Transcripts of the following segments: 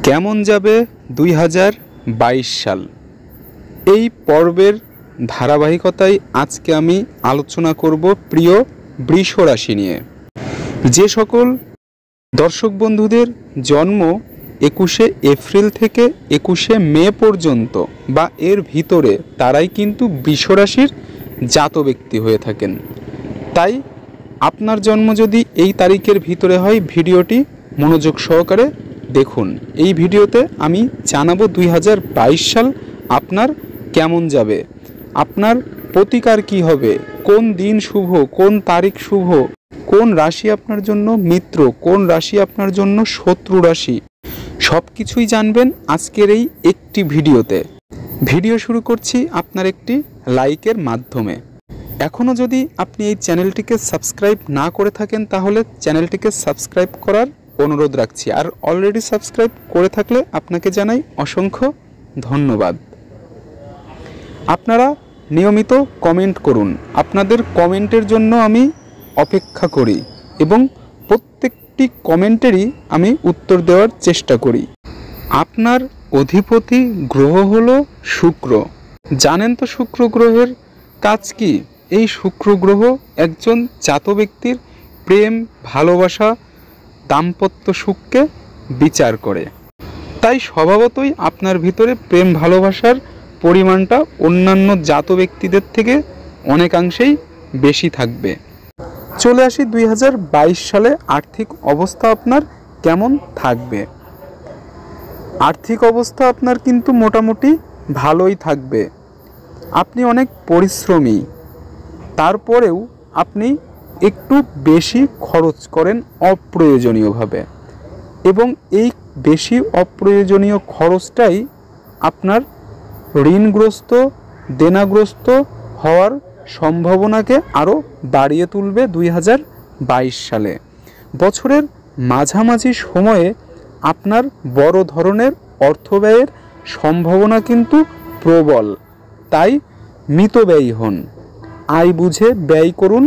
কেমন যাবে 2022 সাল? এই পর্বের ধারাবাহিকতায় আজকে আমি আলোচনা করব প্রিয় বৃষ রাশি নিয়ে। যে সকল দর্শক বন্ধুদের জন্ম 21শে এপ্রিল থেকে 21শে মে পর্যন্ত বা এর ভিতরে, তারাই কিন্তু বৃষ রাশির জাত ব্যক্তি হয়ে থাকেন। তাই আপনার জন্ম যদি এই তারিখের ভিতরে হয়, ভিডিওটি মনোযোগ সহকারে দেখুন। এই ভিডিওতে আমি জানাবো 2022 সাল আপনার কেমন যাবে, আপনার প্রতিকার কি হবে, কোন দিন শুভ, কোন তারিখ শুভ, কোন রাশি আপনার জন্য মিত্র, কোন রাশি আপনার জন্য শত্রু রাশি, সব কিছুই জানবেন আজকের এই একটি ভিডিওতে। ভিডিও শুরু করছি আপনার একটি লাইকের মাধ্যমে। এখনও যদি আপনি এই চ্যানেলটিকে সাবস্ক্রাইব না করে থাকেন, তাহলে চ্যানেলটিকে সাবস্ক্রাইব করার অনুরোধ রাখছি। আর অলরেডি সাবস্ক্রাইব করে থাকলে আপনাকে জানাই অসংখ্য ধন্যবাদ। আপনারা নিয়মিত কমেন্ট করুন, আপনাদের কমেন্টের জন্য আমি অপেক্ষা করি এবং প্রত্যেকটি কমেন্টেরই আমি উত্তর দেওয়ার চেষ্টা করি। আপনার অধিপতি গ্রহ হলো শুক্র। জানেন তো শুক্র গ্রহের কাজ কি? এই শুক্র গ্রহ একজন জাত ব্যক্তির প্রেম, ভালোবাসা, দাম্পত্য সুখকে বিচার করে। তাই স্বভাবতই আপনার ভিতরে প্রেম ভালোবাসার পরিমাণটা অন্যান্য জাত ব্যক্তিদের থেকে অনেকাংশেই বেশি থাকবে। চলে আসি 2022 সালে আর্থিক অবস্থা আপনার কেমন থাকবে। আর্থিক অবস্থা আপনার কিন্তু মোটামুটি ভালোই থাকবে। আপনি অনেক পরিশ্রমী, তারপরেও আপনি একটু বেশি খরচ করেন অপ্রয়োজনীয়ভাবে, এবং এই বেশি অপ্রয়োজনীয় খরচটাই আপনার ঋণগ্রস্ত, দেনাগ্রস্ত হওয়ার সম্ভাবনাকে আরও বাড়িয়ে তুলবে 2022 সালে। বছরের মাঝামাঝি সময়ে আপনার বড় ধরনের অর্থব্যয়ের সম্ভাবনা কিন্তু প্রবল। তাই মিতব্যয়ী হন, আয় বুঝে ব্যয় করুন,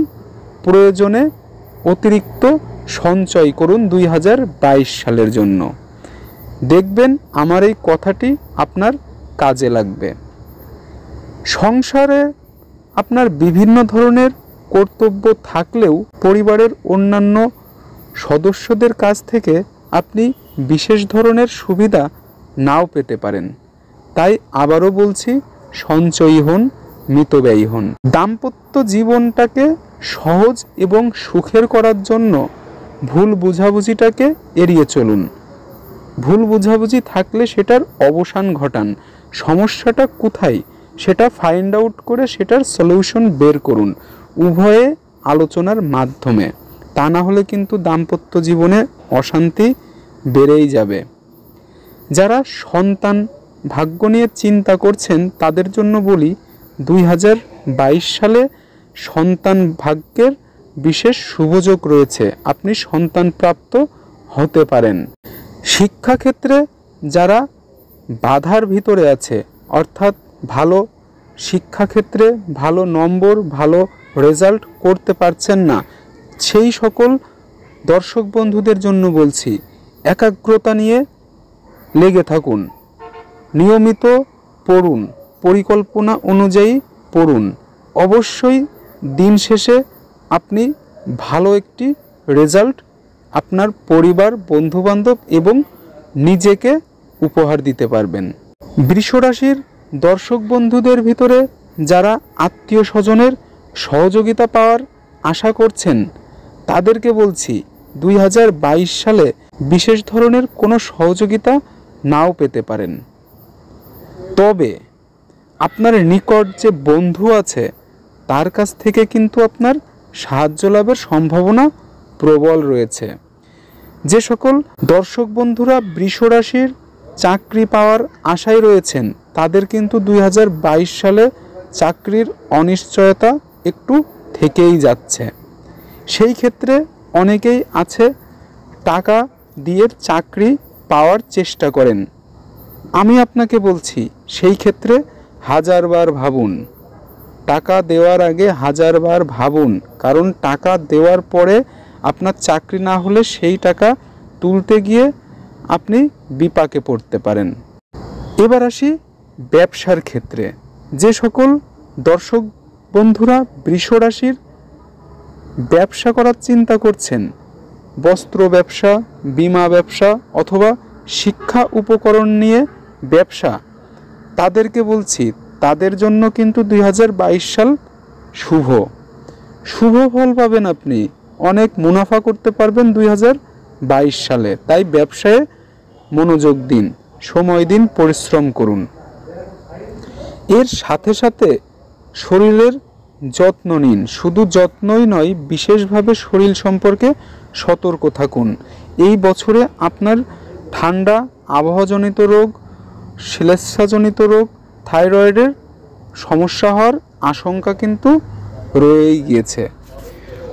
প্রয়োজনে অতিরিক্ত সঞ্চয় করুন 2022 সালের জন্য। দেখবেন আমার এই কথাটি আপনার কাজে লাগবে। সংসারে আপনার বিভিন্ন ধরনের কর্তব্য থাকলেও পরিবারের অন্যান্য সদস্যদের কাছ থেকে আপনি বিশেষ ধরনের সুবিধা নাও পেতে পারেন। তাই আবারও বলছি, সঞ্চয়ী হন, মিতব্যয়ী হন। দাম্পত্য জীবনটাকে সহজ এবং সুখের করার জন্য ভুল বুঝাবুঝিটাকে এড়িয়ে চলুন। ভুল বুঝাবুঝি থাকলে সেটার অবসান ঘটান। সমস্যাটা কোথায় সেটা ফাইন্ড আউট করে সেটার সলিউশন বের করুন উভয়ে আলোচনার মাধ্যমে। তা না হলে কিন্তু দাম্পত্য জীবনে অশান্তি বেড়েই যাবে। যারা সন্তান ভাগ্য নিয়ে চিন্তা করছেন তাদের জন্য বলি, 2022 সালে সন্তান ভাগ্যের বিশেষ শুভযোগ রয়েছে, আপনি সন্তান প্রাপ্ত হতে পারেন। শিক্ষাক্ষেত্রে যারা বাধার ভিতরে আছে, অর্থাৎ ভালো শিক্ষাক্ষেত্রে ভালো নম্বর, ভালো রেজাল্ট করতে পারছেন না, সেই সকল দর্শক বন্ধুদের জন্য বলছি, একাগ্রতা নিয়ে লেগে থাকুন, নিয়মিত পড়ুন, পরিকল্পনা অনুযায়ী পড়ুন। অবশ্যই দিন শেষে আপনি ভালো একটি রেজাল্ট আপনার পরিবার, বন্ধুবান্ধব এবং নিজেকে উপহার দিতে পারবেন। বৃষ রাশির দর্শক বন্ধুদের ভিতরে যারা আত্মীয় স্বজনের সহযোগিতা পাওয়ার আশা করছেন, তাদেরকে বলছি 2022 সালে বিশেষ ধরনের কোনো সহযোগিতা নাও পেতে পারেন। তবে আপনার নিকট যে বন্ধু আছে তার কাছ থেকে কিন্তু আপনার সাহায্য লাভের সম্ভাবনা প্রবল রয়েছে। যে সকল দর্শক বন্ধুরা বৃষ রাশির চাকরি পাওয়ার আশায় রয়েছেন, তাদের কিন্তু 2022 সালে চাকরির অনিশ্চয়তা একটু থেকেই যাচ্ছে। সেই ক্ষেত্রে অনেকেই আছে টাকা দিয়ে চাকরি পাওয়ার চেষ্টা করেন। আমি আপনাকে বলছি, সেই ক্ষেত্রে হাজারবার ভাবুন, টাকা দেওয়ার আগে হাজারবার ভাবুন। কারণ টাকা দেওয়ার পরে আপনার চাকরি না হলে সেই টাকা তুলতে গিয়ে আপনি বিপাকে পড়তে পারেন। এবার আসি ব্যবসার ক্ষেত্রে। যে সকল দর্শক বন্ধুরা বৃষ রাশির ব্যবসা করার চিন্তা করছেন, বস্ত্র ব্যবসা, বীমা ব্যবসা অথবা শিক্ষা উপকরণ নিয়ে ব্যবসা, তাদেরকে বলছি তাদের জন্য কিন্তু 2022 সাল শুভ ফল পাবেন। আপনি অনেক মুনাফা করতে পারবেন 2022 সালে। তাই ব্যবসায় মনোযোগ দিন, সময় দিন, পরিশ্রম করুন। এর সাথে সাথে শরীরের যত্ন নিন। শুধু যত্নই নয়, বিশেষভাবে শরীর সম্পর্কে সতর্ক থাকুন। এই বছরে আপনার ঠান্ডা, আবহাওয়াজনিত রোগ, শ্লেষ্মাজনিত রোগ, থাইরয়েডের সমস্যা হওয়ার আশঙ্কা কিন্তু রয়েই গিয়েছে।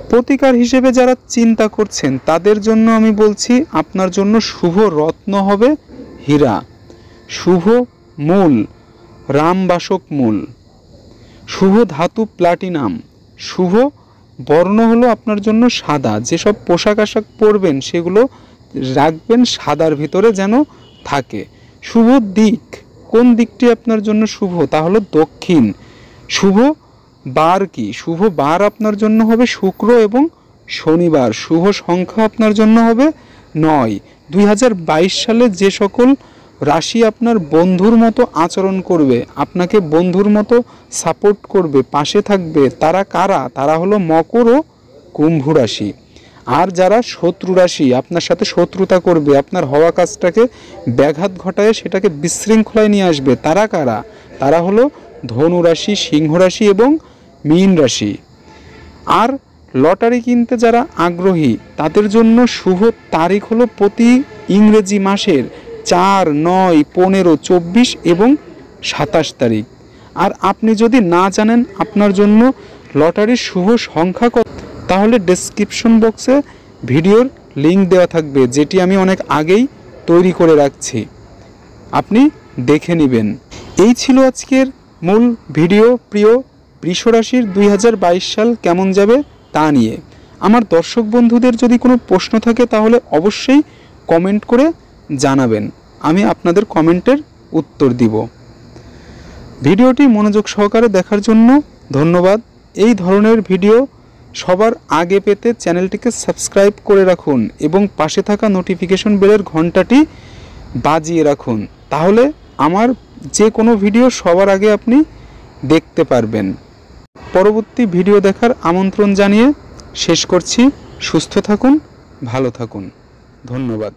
প্রতিকার হিসেবে যারা চিন্তা করছেন তাদের জন্য আমি বলছি, আপনার জন্য শুভ রত্ন হবে হীরা, শুভ মূল রামবাসক মূল, শুভ ধাতু প্লাটিনাম, শুভ বর্ণ হলো আপনার জন্য সাদা। যেসব পোশাক আশাক পরবেন সেগুলো রাখবেন সাদার ভিতরে যেন থাকে। শুভ দিক, কোন দিকটি আপনার জন্য শুভ? তা হলো দক্ষিণ। শুভ বার কি? শুভ বার আপনার জন্য হবে শুক্র এবং শনিবার। শুভ সংখ্যা আপনার জন্য হবে 9। 2022 সালে যে সকল রাশি আপনার বন্ধুর মতো আচরণ করবে, আপনাকে বন্ধুর মতো সাপোর্ট করবে, পাশে থাকবে, তারা কারা? তারা হলো মকর ও কুম্ভ রাশি। আর যারা শত্রু রাশি, আপনার সাথে শত্রুতা করবে, আপনার হওয়া কাজটাকে ব্যাঘাত ঘটায় সেটাকে বিশৃঙ্খলায় নিয়ে আসবে, তারা কারা? তারা হলো ধনু রাশি, সিংহ রাশি এবং মীন রাশি। আর লটারি কিনতে যারা আগ্রহী তাদের জন্য শুভ তারিখ হলো প্রতি ইংরেজি মাসের 4, 9, 15, 24 এবং 27 তারিখ। আর আপনি যদি না জানেন আপনার জন্য লটারির শুভ সংখ্যা কত, তাহলে ডেসক্রিপশন বক্সে ভিডিওর লিঙ্ক দেওয়া থাকবে, যেটি আমি অনেক আগেই তৈরি করে রাখছি, আপনি দেখে নেবেন। এই ছিল আজকের মূল ভিডিও। প্রিয় বৃষ রাশির 2022 সাল কেমন যাবে তা নিয়ে আমার দর্শক বন্ধুদের যদি কোনো প্রশ্ন থাকে তাহলে অবশ্যই কমেন্ট করে জানাবেন, আমি আপনাদের কমেন্টের উত্তর দিব। ভিডিওটি মনোযোগ সহকারে দেখার জন্য ধন্যবাদ। এই ধরনের ভিডিও সবার আগে পেতে চ্যানেলটিকে সাবস্ক্রাইব করে রাখুন এবং পাশে থাকা নোটিফিকেশন বেলের ঘন্টাটি বাজিয়ে রাখুন, তাহলে আমার যে কোনো ভিডিও সবার আগে আপনি দেখতে পারবেন। পরবর্তী ভিডিও দেখার আমন্ত্রণ জানিয়ে শেষ করছি। সুস্থ থাকুন, ভালো থাকুন, ধন্যবাদ।